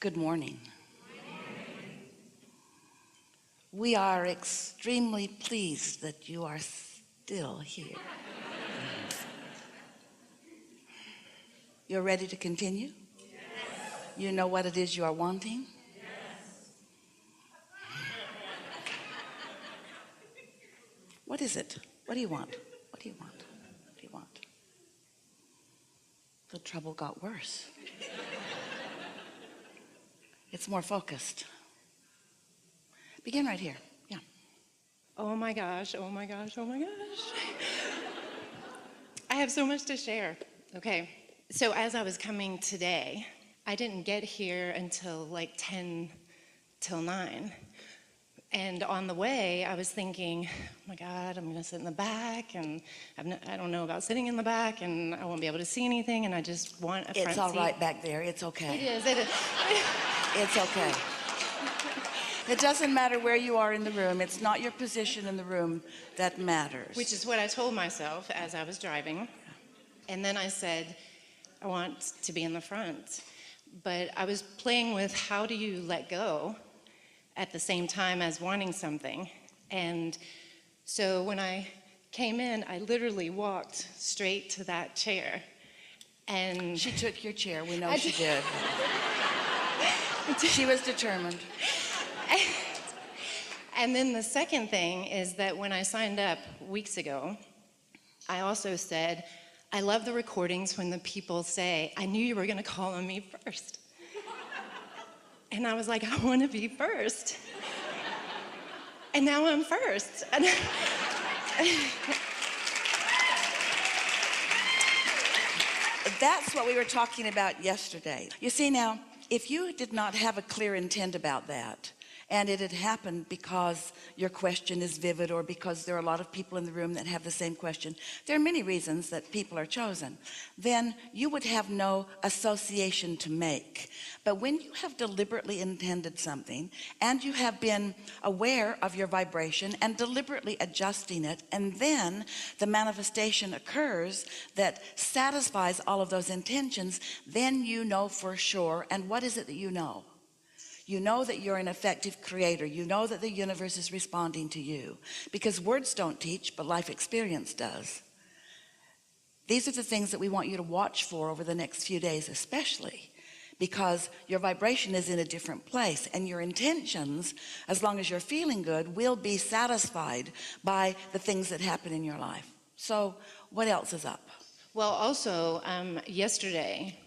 Good morning. We are extremely pleased that you are still here. You're ready to continue? Yes. You know what it is you are wanting? Yes. What is it? What do you want? What do you want? What do you want? The trouble got worse. It's more focused. Begin right here. Yeah. Oh my gosh, oh my gosh, oh my gosh. I have so much to share. Okay, so as I was coming today, I didn't get here until like 10 till 9. And on the way, I was thinking, oh my God, I'm gonna sit in the back, and I don't know about sitting in the back, and I won't be able to see anything, and I just want a front seat. It's all right back there. It's okay. It is. It's okay. It doesn't matter where you are in the room. It's not your position in the room that matters. Which is what I told myself as I was driving. And then I said, I want to be in the front. But I was playing with how do you let go at the same time as wanting something. And so when I came in, I literally walked straight to that chair. And she took your chair. We know she did. She was determined. And then the second thing is that when I signed up weeks ago, I also said, I love the recordings when the people say, I knew you were going to call on me first. And I was like, I want to be first. And now I'm first. That's what we were talking about yesterday. You see now, if you did not have a clear intent about that, and it had happened because your question is vivid, or because there are a lot of people in the room that have the same question, there are many reasons that people are chosen, then you would have no association to make. But when you have deliberately intended something, and you have been aware of your vibration and deliberately adjusting it, and then the manifestation occurs that satisfies all of those intentions, then you know for sure. And what is it that you know? You know that you're an effective creator. You know that the universe is responding to you, because words don't teach, but life experience does. These are the things that we want you to watch for over the next few days, especially because your vibration is in a different place, and your intentions, as long as you're feeling good, will be satisfied by the things that happen in your life. So what else is up? Well, also yesterday,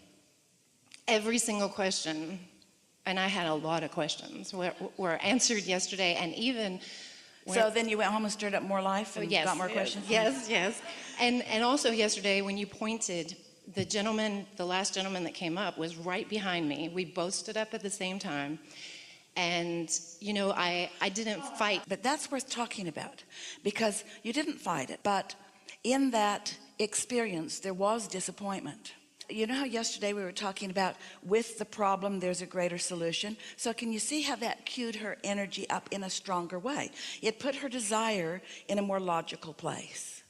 every single question, and I had a lot of questions, were answered yesterday, and even... So then you went home and stirred up more life and got more questions? Yes. And also yesterday, when you pointed, the last gentleman that came up was right behind me. We both stood up at the same time. And, you know, I didn't fight. But that's worth talking about, because you didn't fight it. But in that experience, there was disappointment. You know how yesterday we were talking about with the problem there's a greater solution? So can you see how that cued her energy up in a stronger way? It put her desire in a more logical place.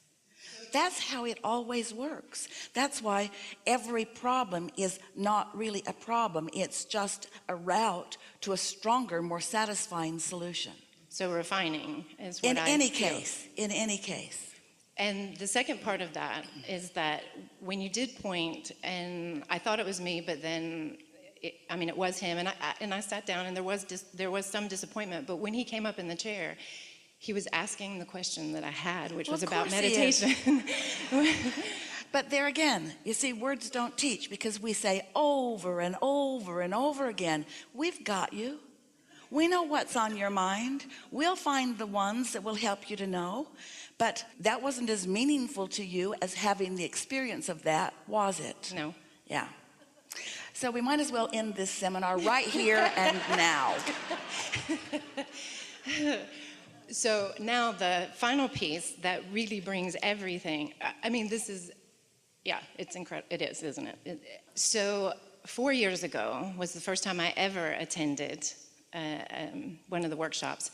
That's how it always works. That's why every problem is not really a problem. It's just a route to a stronger, more satisfying solution. So refining is what in any case. And the second part of that is that when you did point, and I thought it was me, but then, it was him, and I sat down, and there was some disappointment. But when he came up in the chair, he was asking the question that I had, which was about meditation. But there again, you see, words don't teach, because we say over and over and over again, we've got you. We know what's on your mind. We'll find the ones that will help you to know. But that wasn't as meaningful to you as having the experience of that, was it? No. Yeah. So we might as well end this seminar right here and now. So now the final piece that really brings everything, this is, it's incredible. It is, isn't it? So 4 years ago was the first time I ever attended one of the workshops.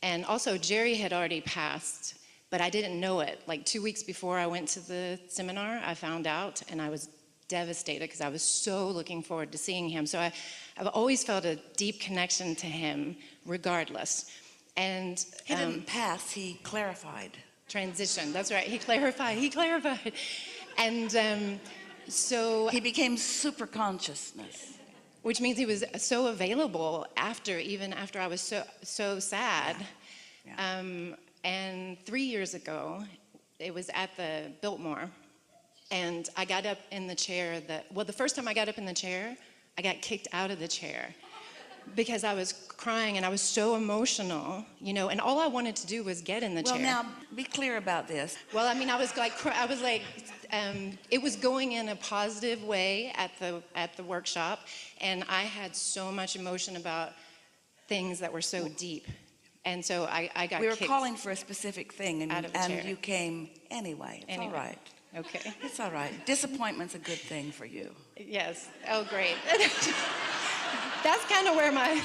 And also Jerry had already passed, but I didn't know it. Like 2 weeks before I went to the seminar, I found out, and I was devastated because I was so looking forward to seeing him. So I've always felt a deep connection to him regardless. And He didn't pass, he clarified. transition, that's right, he clarified. And so, He became super consciousness. which means he was so available even after I was so sad. Yeah. And 3 years ago, it was at the Biltmore, and I got up in the chair the first time I got up in the chair, I got kicked out of the chair because I was crying and I was so emotional, and all I wanted to do was get in the chair. Well, now, be clear about this. Well, I mean, I was like, it was going in a positive way at the workshop, and I had so much emotion about things that were so deep, and so I got. We were kicked calling for a specific thing, out of the chair. and you came anyway. It's all right. Okay. It's all right. Disappointment's a good thing for you. Yes. Oh, great. That's kind of where my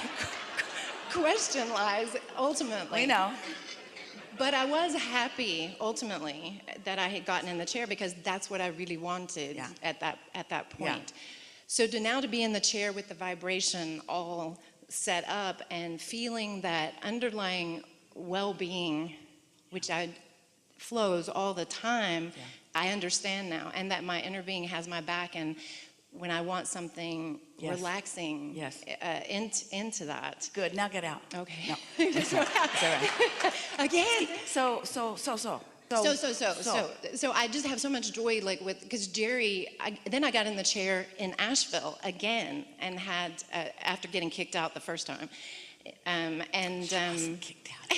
question lies, ultimately. We know. But I was happy, ultimately, that I had gotten in the chair because that's what I really wanted at that point. Yeah. So now to be in the chair with the vibration all set up and feeling that underlying well-being, which flows all the time, I understand now, and that my inner being has my back, and when I want something relaxing into that. Good. Now get out. Okay. No. It's all right. Again. So I just have so much joy, because Jerry. Then I got in the chair in Asheville again, and had after getting kicked out the first time, kicked out.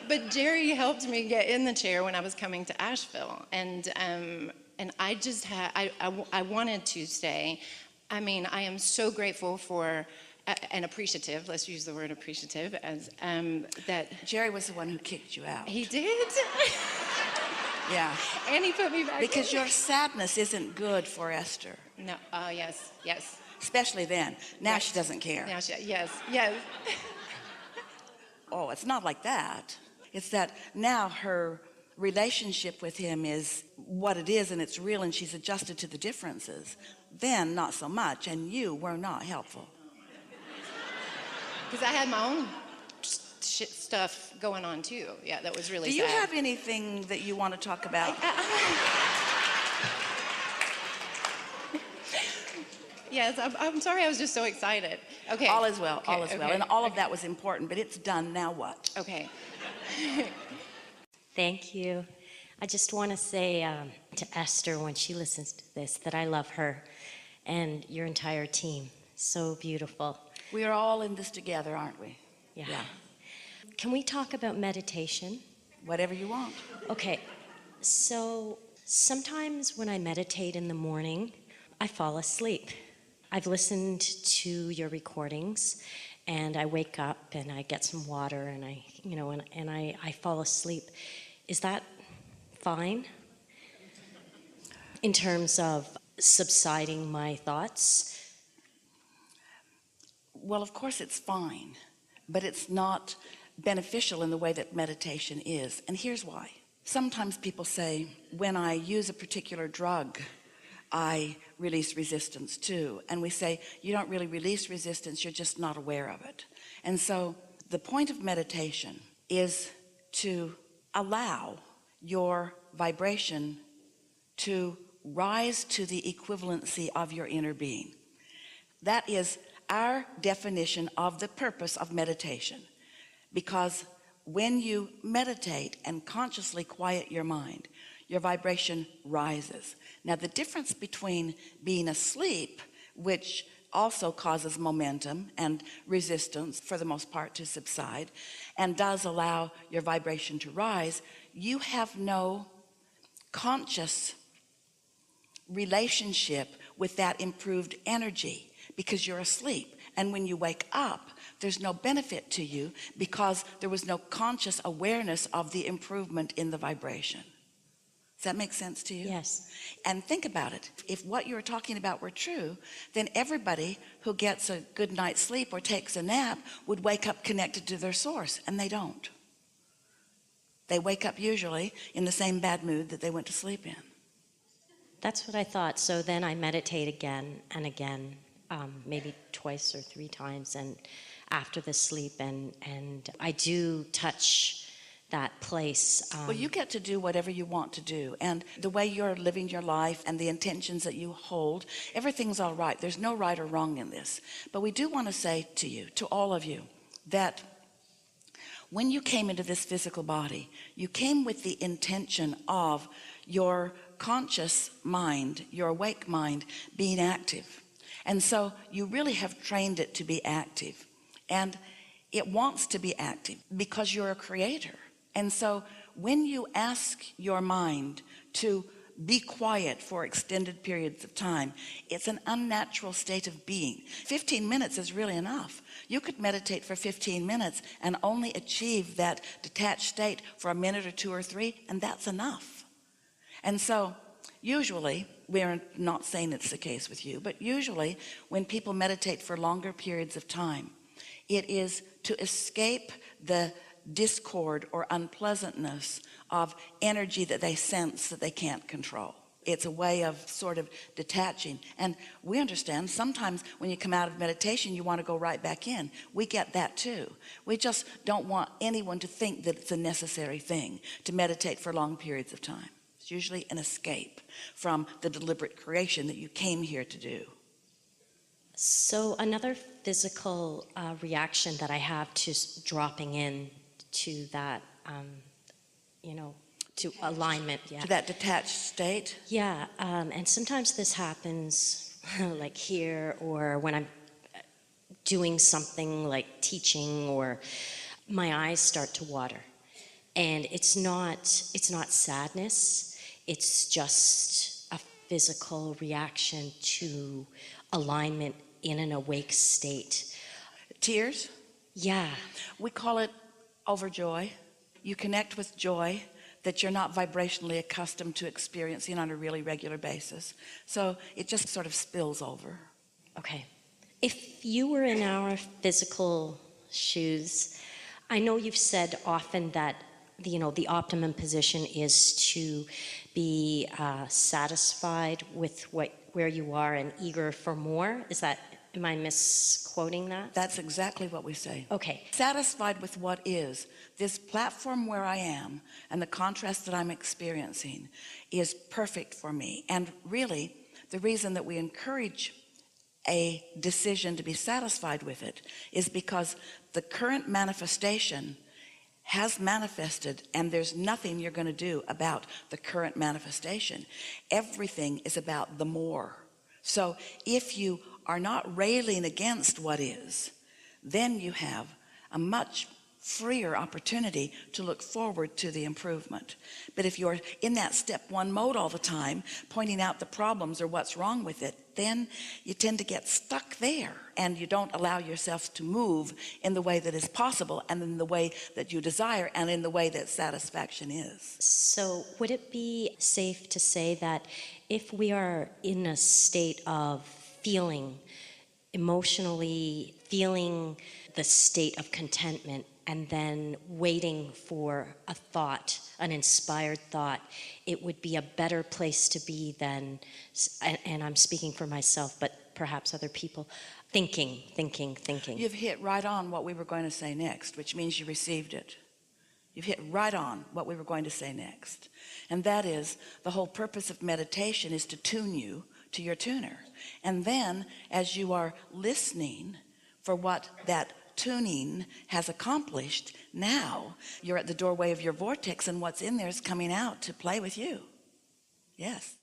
But Jerry helped me get in the chair when I was coming to Asheville, and I just I wanted to stay. I mean, I am so grateful for and appreciative. Let's use the word appreciative as that. Jerry was the one who kicked you out. He did. Yeah. And he put me back. Because your sadness isn't good for Esther. No. Oh yes. Especially then. Now she doesn't care. Now yes. Oh, it's not like that. It's that now her relationship with him is what it is, and it's real, and she's adjusted to the differences. Then not so much, and you were not helpful. Because I had my own stuff going on too. Yeah, that was really sad. Do you have anything that you want to talk about? Yes, I'm sorry, I was just so excited. Okay. All is well, okay, all is well. okay, And all of that was important, but it's done. Now what? Okay. Thank you. I just want to say to Esther when she listens to this that I love her and your entire team. So beautiful. We are all in this together, aren't we? Yeah. Can we talk about meditation? Whatever you want. Okay. So sometimes when I meditate in the morning, I fall asleep. I've listened to your recordings, and I wake up and I get some water and I fall asleep. Is that fine in terms of subsiding my thoughts? Well, of course it's fine, but it's not beneficial in the way that meditation is. And here's why. Sometimes people say, when I use a particular drug, I release resistance too. And we say, you don't really release resistance, you're just not aware of it. And so the point of meditation is to allow your vibration to rise to the equivalency of your inner being. That is our definition of the purpose of meditation. Because when you meditate and consciously quiet your mind, your vibration rises. Now, the difference between being asleep, which also causes momentum and resistance for the most part to subside, and does allow your vibration to rise, you have no conscious relationship with that improved energy because you're asleep. And when you wake up, there's no benefit to you because there was no conscious awareness of the improvement in the vibration. Does that make sense to you? Yes. And think about it. If what you were talking about were true, then everybody who gets a good night's sleep or takes a nap would wake up connected to their source, and they don't. They wake up usually in the same bad mood that they went to sleep in. That's what I thought. So then I meditate again and again, maybe twice or three times, and after the sleep, and I do touch that place. Well, you get to do whatever you want to do, and the way you're living your life and the intentions that you hold, everything's all right. There's no right or wrong in this. But we do want to say to you, to all of you, that when you came into this physical body, you came with the intention of your conscious mind, your awake mind, being active. And so you really have trained it to be active, and it wants to be active because you're a creator. And so when you ask your mind to be quiet for extended periods of time, it's an unnatural state of being. 15 minutes is really enough. You could meditate for 15 minutes and only achieve that detached state for a minute or two or three, and that's enough. And so usually, we're not saying it's the case with you, but usually when people meditate for longer periods of time, it is to escape the discord or unpleasantness of energy that they sense that they can't control. It's a way of sort of detaching. And we understand sometimes when you come out of meditation, you want to go right back in. We get that too. We just don't want anyone to think that it's a necessary thing to meditate for long periods of time. It's usually an escape from the deliberate creation that you came here to do. So another physical reaction that I have to dropping in to that, to alignment. Yeah. To that detached state. Yeah, and sometimes this happens like here, or when I'm doing something like teaching, or my eyes start to water. And it's not sadness, it's just a physical reaction to alignment in an awake state. Tears? Yeah. We call it overjoy. You connect with joy that you're not vibrationally accustomed to experiencing on a really regular basis. So it just sort of spills over. Okay. If you were in our physical shoes, I know you've said often that the optimum position is to be satisfied with where you are and eager for more. Am I misquoting that? That's exactly what we say. Okay. Satisfied with what is. This platform where I am and the contrast that I'm experiencing is perfect for me. And really, the reason that we encourage a decision to be satisfied with it is because the current manifestation has manifested, and there's nothing you're going to do about the current manifestation. Everything is about the more. So if you are not railing against what is, then you have a much freer opportunity to look forward to the improvement. But if you're in that step one mode all the time, pointing out the problems or what's wrong with it, then you tend to get stuck there, and you don't allow yourself to move in the way that is possible, and in the way that you desire, and in the way that satisfaction is. So would it be safe to say that if we are in a state of emotionally feeling the state of contentment, and then waiting for a thought, an inspired thought, it would be a better place to be than, and I'm speaking for myself, but perhaps other people, thinking. You've hit right on what we were going to say next, which means you received it. You've hit right on what we were going to say next. And that is, the whole purpose of meditation is to tune you to your tuner. And then, as you are listening for what that tuning has accomplished, now you're at the doorway of your vortex, and what's in there is coming out to play with you. Yes.